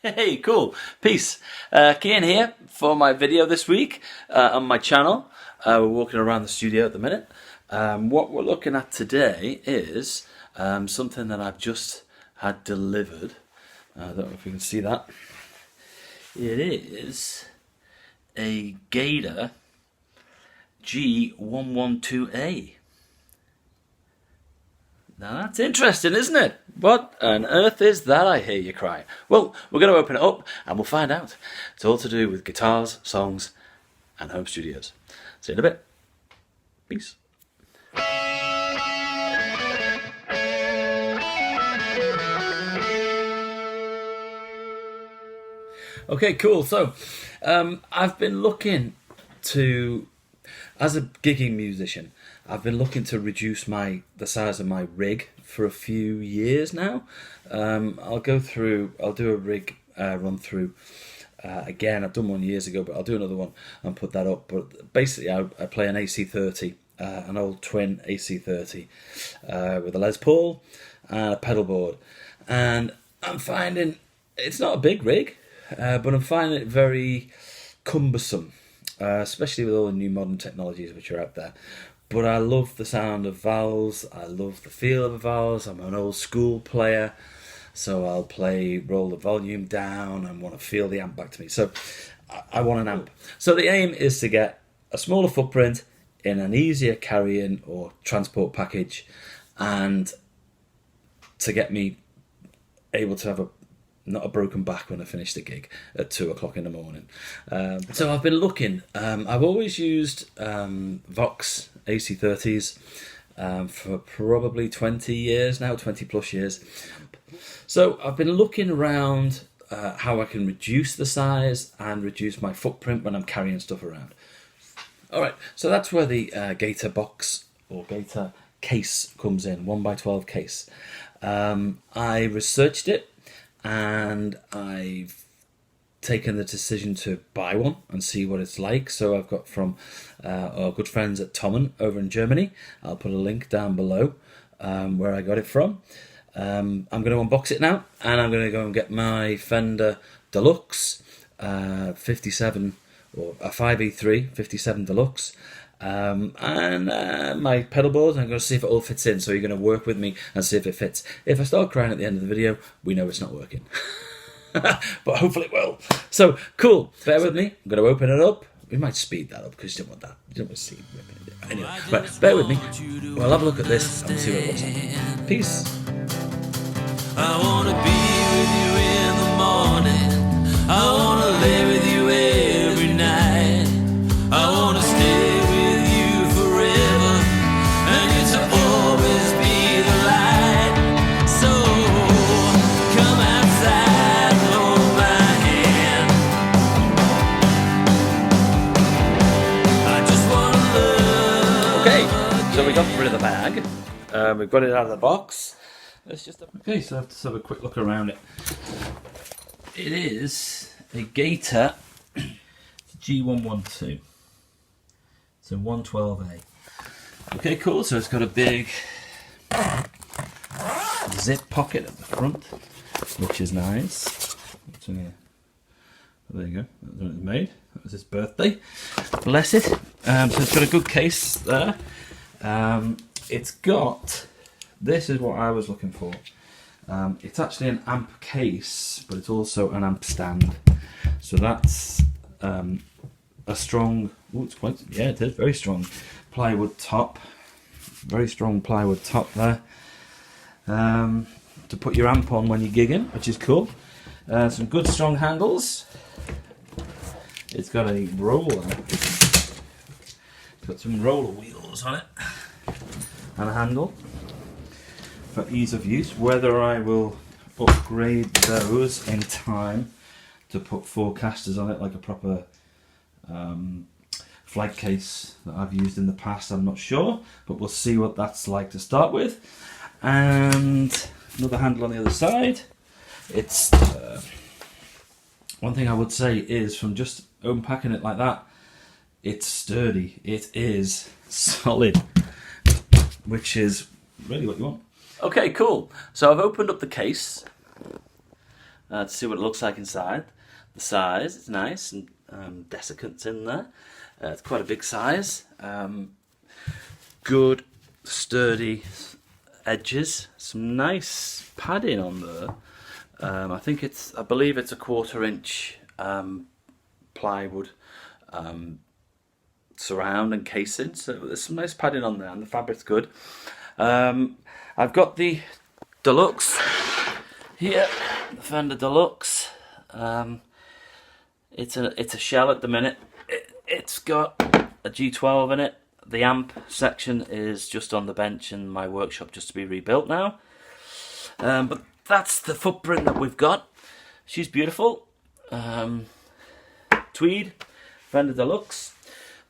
Hey, cool. Peace. Kian here for my video this week on my channel. We're walking around the studio at the minute. What we're looking at today is something that I've just had delivered. I don't know if you can see that. It is a Gator G112A. Now that's interesting, isn't it? What on earth is that, I hear you cry? Well, we're going to open it up and we'll find out. It's all to do with guitars, songs and home studios. See you in a bit. Peace. Okay, cool. So I've been looking to, as a gigging musician, I've been looking to reduce the size of my rig for a few years now. I'll do a rig run through again. I've done one years ago, but I'll do another one and put that up. But basically, I play an AC30, an old twin AC30 with a Les Paul and a pedal board. And I'm finding it's not a big rig, but I'm finding it very cumbersome, especially with all the new modern technologies which are out there. But I love the sound of valves, I love the feel of the valves. I'm an old school player, so I'll roll the volume down and want to feel the amp back to me. So I want an amp. So the aim is to get a smaller footprint in an easier carry-in or transport package, and to get me able to have not a broken back when I finish the gig at 2 o'clock in the morning. So I've been looking. I've always used Vox AC30s for probably 20 years now, 20 plus years. So I've been looking around how I can reduce the size and reduce my footprint when I'm carrying stuff around. Alright, so that's where the Gator box or Gator case comes in, 1x12 case. I researched it, and I've taken the decision to buy one and see what it's like. So I've got from our good friends at Tommen over in Germany. I'll put a link down below where I got it from. I'm going to unbox it now, and I'm going to go and get my Fender Deluxe 57 or a 5E3 57 Deluxe. And my pedal board. I'm going to see if it all fits in, so you're going to work with me and see if it fits. If I start crying at the end of the video, we know it's not working. But hopefully it will. So cool, bear with me. I'm going to open it up. We might speed that up because you don't want that. You don't want to see it ripping it. Anyway, but bear with me. We'll have a look at this and we'll see what it looks like. Peace. I want to be with you in the morning. I want to lay with you every night. I want to stay So we got rid of the bag, we've got it out of the box. Okay, so let's have a quick look around it. It is a Gator G112. It's a 112A. Okay, cool, so it's got a big zip pocket at the front, which is nice. What's in here? Oh, there you go, that's what it made. That was his birthday. Bless it. So it's got a good case there. It's got, this is what I was looking for. It's actually an amp case, but it's also an amp stand. So that's a strong, it's quite, yeah, it is very strong plywood top. Very strong plywood top there. To put your amp on when you're gigging, which is cool. Some good strong handles. It's got a roller. Got some roller wheels on it and a handle for ease of use. Whether I will upgrade those in time to put forecasters on it like a proper flight case that I've used in the past, I'm not sure, but we'll see what that's like to start with. And another handle on the other side. It's one thing I would say is, from just unpacking it like that, it's sturdy, it is solid, which is really what you want. Okay, cool. So I've opened up the case to see what it looks like inside. The size, it's nice, and desiccant's in there. It's quite a big size. Good, sturdy edges. Some nice padding on there. I believe it's a 1/4 inch plywood surround and casing, so there's some nice padding on there, and the fabric's good. I've got the Deluxe here, the Fender Deluxe. It's a shell at the minute. It's got a G12 in it. The amp section is just on the bench in my workshop, just to be rebuilt now. But that's the footprint that we've got. She's beautiful. Tweed, Fender Deluxe.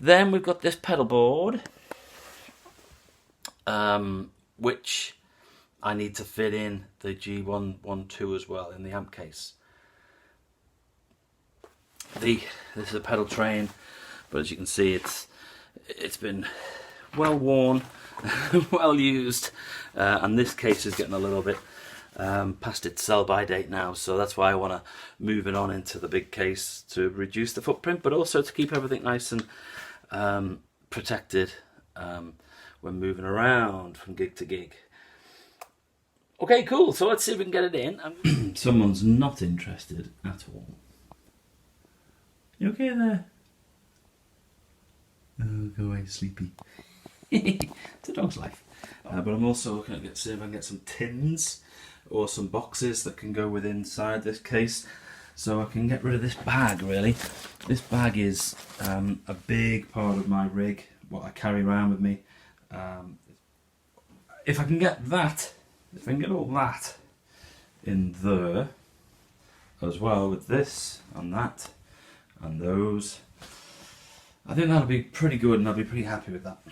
Then we've got this pedal board, which I need to fit in the G112 as well in the amp case. This is a PedalTrain, but as you can see, it's been well worn, well used, and this case is getting a little bit past its sell-by date now, so that's why I want to move it on into the big case to reduce the footprint, but also to keep everything nice and protected when moving around from gig to gig. Okay, cool, so let's see if we can get it in. Someone's not interested at all. You okay there? Oh, go away, sleepy. It's a dog's life. But I'm also looking at see if I can get some tins or some boxes that can go with inside this case, so I can get rid of this bag. Really, this bag is a big part of my rig, what I carry around with me. If I can get all that in there, as well with this and that and those, I think that'll be pretty good, and I'll be pretty happy with that.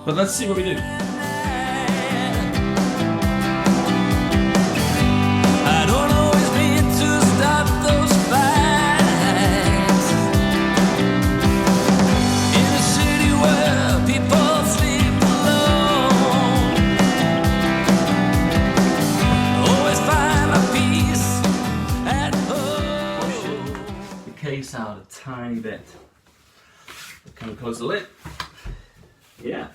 But let's see what we do. I don't always mean to stop those fights in a city where people sleep alone. Always find my peace at home. Push the case out a tiny bit. Can we close the lid? Yeah.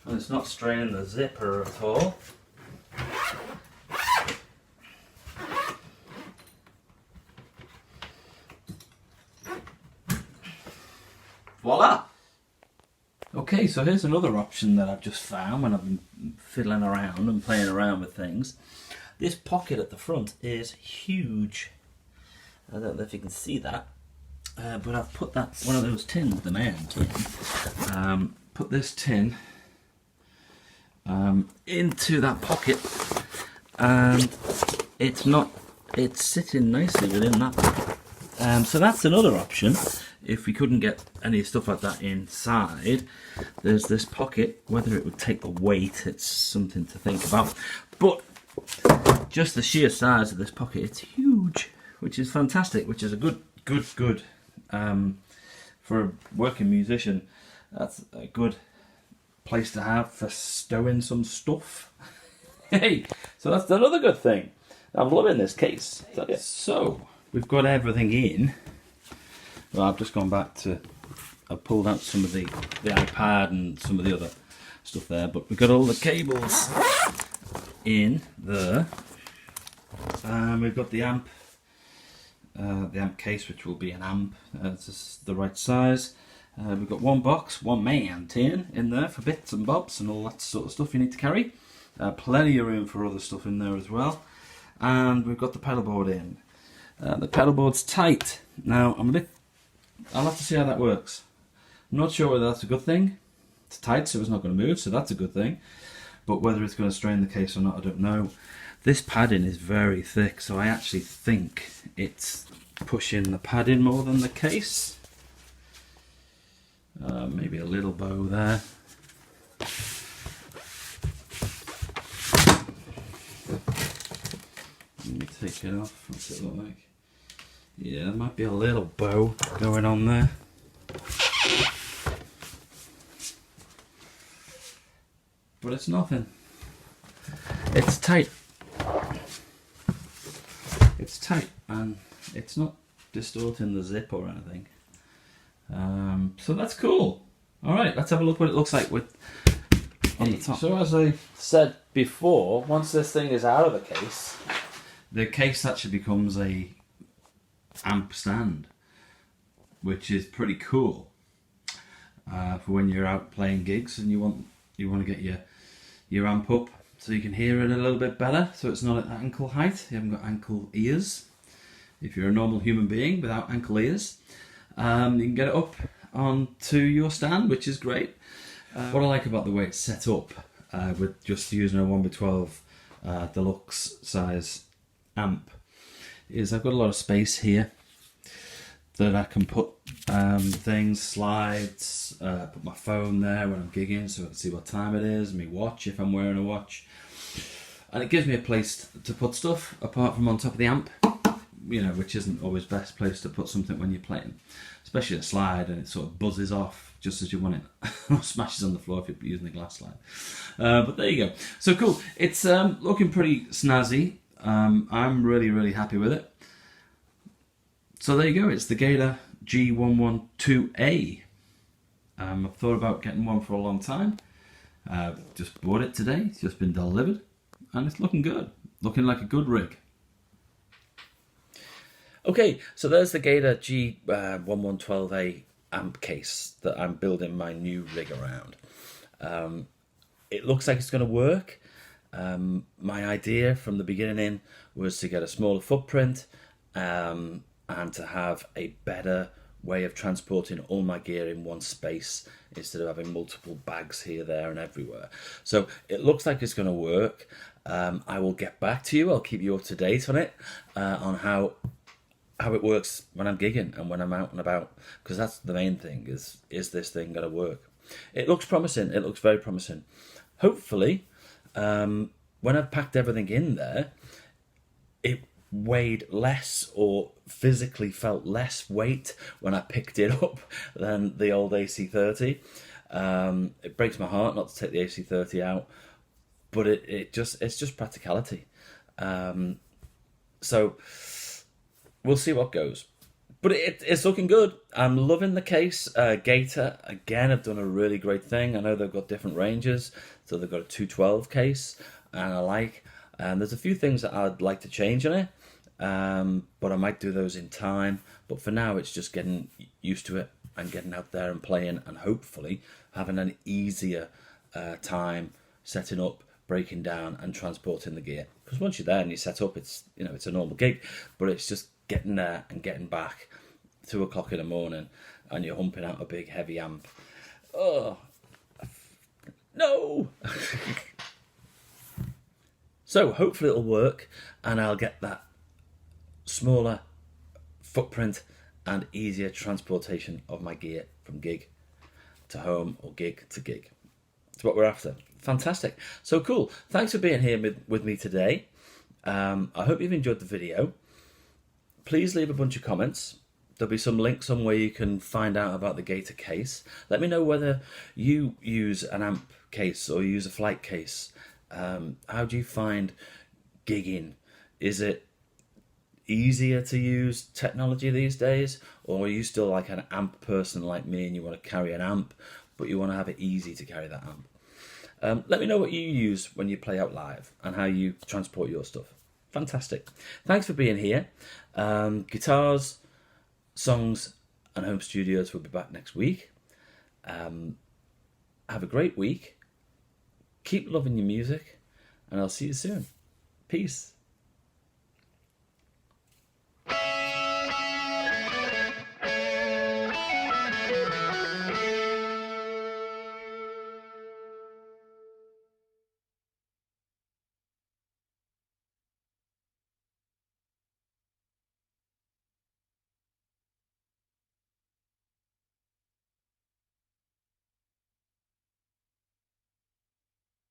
And it's not straining the zipper at all. Voila! Okay, so here's another option that I've just found when I've been fiddling around and playing around with things. This pocket at the front is huge. I don't know if you can see that. But I've put one of those tins, the man tin, put this tin into that pocket, and it's sitting nicely within that. So that's another option. If we couldn't get any stuff like that inside, there's this pocket. Whether it would take the weight, it's something to think about. But just the sheer size of this pocket, it's huge, which is fantastic, which is a good. For a working musician, that's a good place to have for stowing some stuff. Hey, so that's another good thing. I'm loving this case. So we've got everything in. Well, I've just gone back to, I've pulled out some of the iPad and some of the other stuff there, but we've got all the cables in there. We've got the amp case, which will be an amp. It's just the right size. We've got one box, one man tin in there for bits and bobs and all that sort of stuff you need to carry. Plenty of room for other stuff in there as well. And we've got the pedal board in. The pedal board's tight. Now I'll have to see how that works. I'm not sure whether that's a good thing. It's tight, so it's not going to move, so that's a good thing. But whether it's going to strain the case or not, I don't know. This padding is very thick, so I actually think it's pushing the padding more than the case. Maybe a little bow there. Let me take it off. What's it look like? Yeah, there might be a little bow going on there. But it's nothing. It's tight. it's tight and it's not distorting the zip or anything. So that's cool. All right, let's have a look what it looks like with on the top. So as I said before, once this thing is out of the case actually becomes a amp stand, which is pretty cool for when you're out playing gigs and you want to get your amp up so you can hear it a little bit better, so it's not at ankle height. You haven't got ankle ears. If you're a normal human being without ankle ears, you can get it up onto your stand, which is great. What I like about the way it's set up with just using a 1x12 deluxe size amp is I've got a lot of space here that I can put things, slides, put my phone there when I'm gigging so I can see what time it is, my watch if I'm wearing a watch. And it gives me a place to put stuff apart from on top of the amp, you know, which isn't always best place to put something when you're playing, especially a slide and it sort of buzzes off just as you want it, or smashes on the floor if you're using the glass slide. But there you go. So cool. It's looking pretty snazzy. I'm really happy with it. So there you go. It's the Gator G112A. I've thought about getting one for a long time. Just bought it today. It's just been delivered, and it's looking good. Looking like a good rig. Okay, so there's the Gator G1112A amp case that I'm building my new rig around. It looks like it's going to work. My idea from the beginning was to get a smaller footprint and to have a better way of transporting all my gear in one space instead of having multiple bags here, there and everywhere. So it looks like it's going to work. I will get back to you. I'll keep you up to date on it, on how it works when I'm gigging and when I'm out and about, because that's the main thing, is this thing going to work? It looks promising. It looks very promising. Hopefully, when I've packed everything in there, it weighed less or physically felt less weight when I picked it up than the old AC30. It breaks my heart not to take the AC30 out, but it's just practicality. So we'll see what goes. But it's looking good. I'm loving the case. Gator, again, have done a really great thing. I know they've got different ranges. So they've got a 212 case, and I like. And there's a few things that I'd like to change on it, but I might do those in time. But for now, it's just getting used to it and getting out there and playing, and hopefully having an easier time setting up, breaking down, and transporting the gear. Because once you're there and you set up, it's a normal gig, but it's just getting there and getting back 2 o'clock in the morning and you're humping out a big heavy amp. Oh, no! So hopefully it'll work and I'll get that smaller footprint and easier transportation of my gear from gig to home or gig to gig. That's what we're after. Fantastic. So cool. Thanks for being here with me today. I hope you've enjoyed the video. Please leave a bunch of comments. There'll be some links on where you can find out about the Gator case. Let me know whether you use an amp case or use a flight case. How do you find gigging? Is it easier to use technology these days, or are you still like an amp person like me and you want to carry an amp, but you want to have it easy to carry that amp? Let me know what you use when you play out live and how you transport your stuff. Fantastic. Thanks for being here. Guitars, Songs and Home Studios will be back next week. Have a great week. Keep loving your music, and I'll see you soon. Peace.